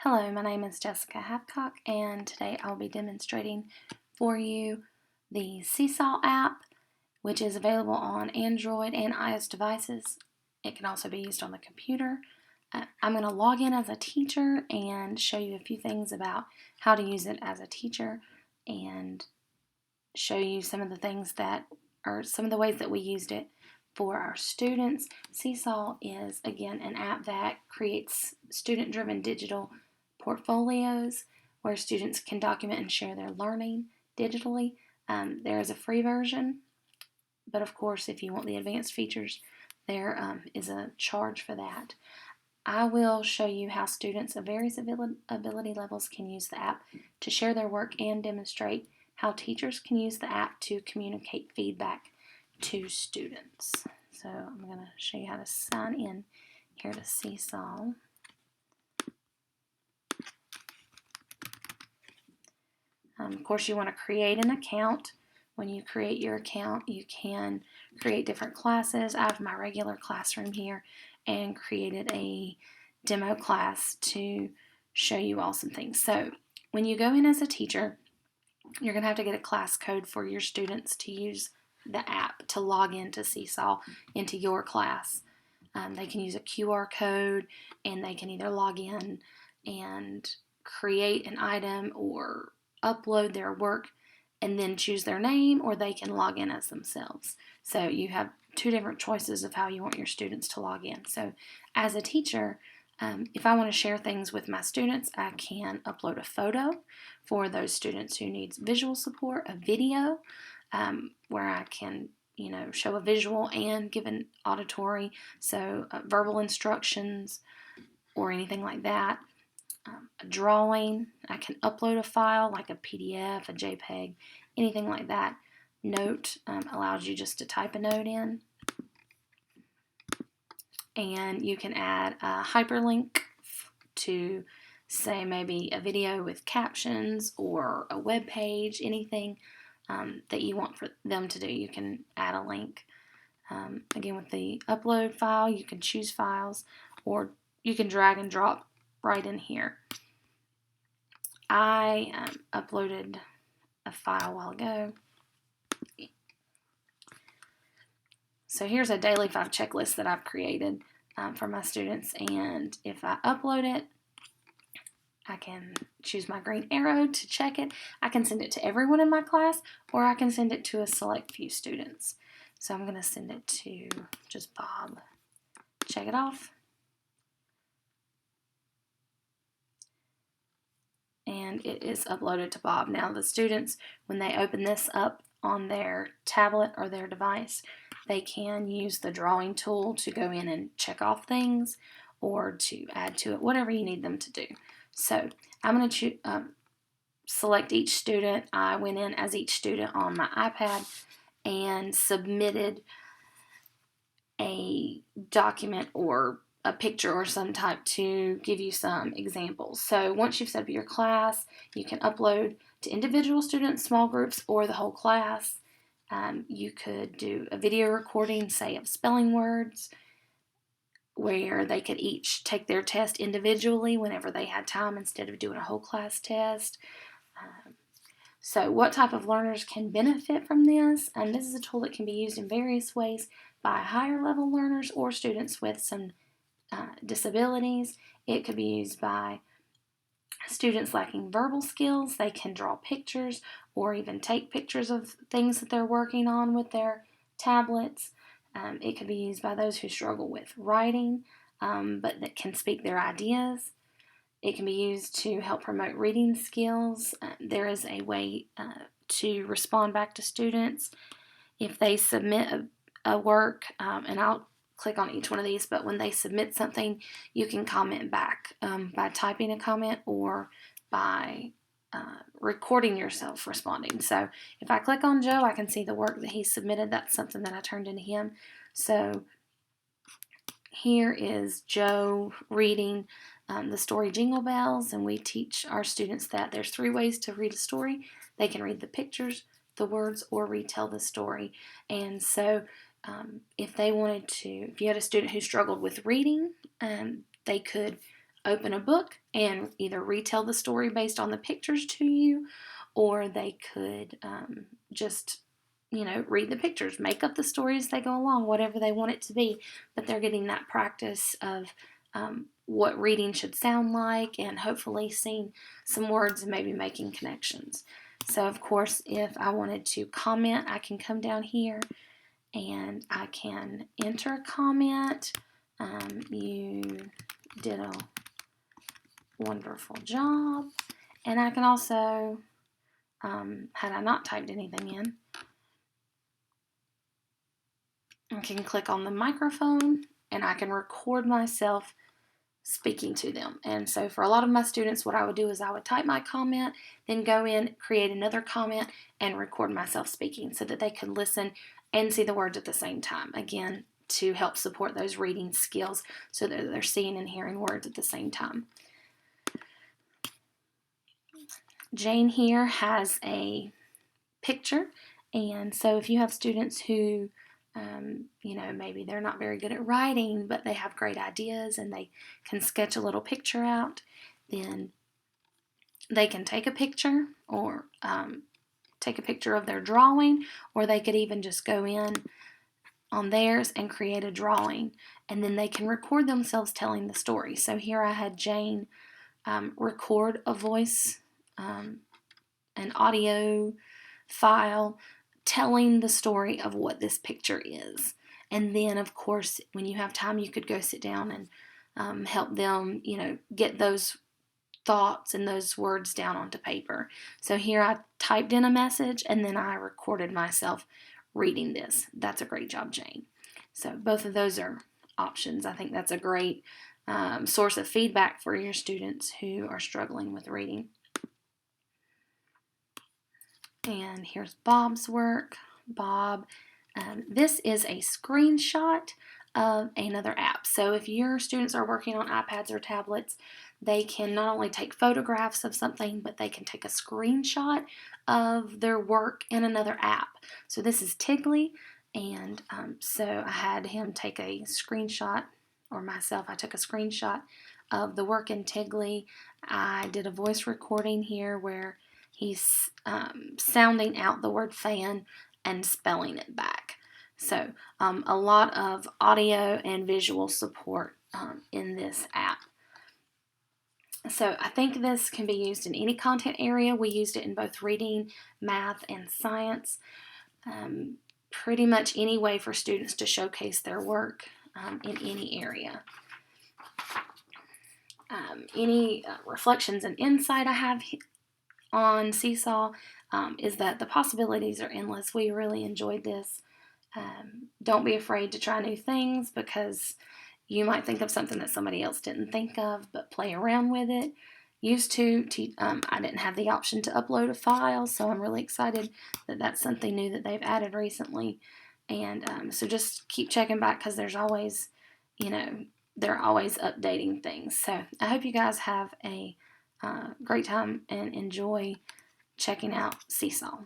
Hello, my name is Jessica Hathcock, and today I'll be demonstrating for you the Seesaw app, which is available on Android and iOS devices. It can also be used on the computer. I'm going to log in as a teacher and show you a few things about how to use it as a teacher and show you some of the things that are some of the ways that we used it for our students. Seesaw is, again, an app that creates student-driven digital portfolios where students can document and share their learning digitally. There is a free version, but of course, if you want the advanced features, there is a charge for that. I will show you how students of various ability levels can use the app to share their work and demonstrate how teachers can use the app to communicate feedback to students. So I'm going to show you how to sign in here to Seesaw. Of course, you want to create an account. When you create your account, you can create different classes. I have my regular classroom here and created a demo class to show you all some things. So when you go in as a teacher, you're going to have to get a class code for your students to use the app to log into Seesaw into your class. They can use a QR code, and they can either log in and create an item or upload their work and then choose their name, or they can log in as themselves. So you have two different choices of how you want your students to log in. So as a teacher, if I want to share things with my students, I can upload a photo for those students who need visual support, a video where I can show a visual and give an auditory, so verbal instructions or anything like that. A drawing, I can upload a file like a PDF, a JPEG, anything like that. Note allows you just to type a note in. And you can add a hyperlink to, say, maybe a video with captions or a web page, anything that you want for them to do. You can add a link. Again, with the upload file, you can choose files, or you can drag and drop right in here. I uploaded a file a while ago. So here's a daily 5 checklist that I've created for my students, and if I upload it, I can choose my green arrow to check it. I can send it to everyone in my class, or I can send it to a select few students. So I'm going to send it to just Bob. Check it off. And it is uploaded to Bob. Now the students, when they open this up on their tablet or their device, they can use the drawing tool to go in and check off things or to add to it, whatever you need them to do. So I'm going to select each student. I went in as each student on my iPad and submitted a document or a picture or some type to give you some examples. So once you've set up your class, you can upload to individual students, small groups, or the whole class. You could do a video recording, say, of spelling words, where they could each take their test individually whenever they had time instead of doing a whole class test. So what type of learners can benefit from this? This is a tool that can be used in various ways by higher level learners or students with some disabilities. It could be used by students lacking verbal skills. They can draw pictures or even take pictures of things that they're working on with their tablets. It could be used by those who struggle with writing but that can speak their ideas. It can be used to help promote reading skills. There is a way to respond back to students if they submit a work, and I'll click on each one of these, but when they submit something, you can comment back by typing a comment or by recording yourself responding. So if I click on Joe, I can see the work that he submitted. That's something that I turned into him. So here is Joe reading the story Jingle Bells, and we teach our students that there's 3 ways to read a story. They can read the pictures, the words, or retell the story. And so if they wanted to, if you had a student who struggled with reading, they could open a book and either retell the story based on the pictures to you, or they could just, read the pictures, make up the story as they go along, whatever they want it to be. But they're getting that practice of what reading should sound like, and hopefully seeing some words and maybe making connections. So, of course, if I wanted to comment, I can come down here and I can enter a comment. You did a wonderful job. And I can also, had I not typed anything in, I can click on the microphone and I can record myself speaking to them. And so for a lot of my students, what I would do is I would type my comment, then go in, create another comment, and record myself speaking so that they could listen and see the words at the same time. Again, to help support those reading skills so that they're seeing and hearing words at the same time. Jane here has a picture, and so if you have students who maybe they're not very good at writing, but they have great ideas and they can sketch a little picture out, then they can take a picture, or take a picture of their drawing, or they could even just go in on theirs and create a drawing, and then they can record themselves telling the story. So here I had Jane record a voice, an audio file telling the story of what this picture is. And then, of course, when you have time, you could go sit down and help them, get those thoughts and those words down onto paper. So here I typed in a message and then I recorded myself reading this. That's a great job, Jane. So both of those are options. I think that's a great source of feedback for your students who are struggling with reading. And here's Bob's work. Bob, this is a screenshot of another app. So if your students are working on iPads or tablets, they can not only take photographs of something, but they can take a screenshot of their work in another app. So this is Tiggly, and so I had him take a screenshot, or myself, I took a screenshot of the work in Tiggly. I did a voice recording here where he's sounding out the word fan and spelling it back. So a lot of audio and visual support in this app. So I think this can be used in any content area. We used it in both reading, math, and science. Pretty much any way for students to showcase their work in any area. Any reflections and insight I have on Seesaw is that the possibilities are endless. We really enjoyed this. Don't be afraid to try new things, because you might think of something that somebody else didn't think of, but play around with it. I didn't have the option to upload a file, so I'm really excited that that's something new that they've added recently. And so just keep checking back, because there's always, they're always updating things. So I hope you guys have a great time and enjoy checking out Seesaw.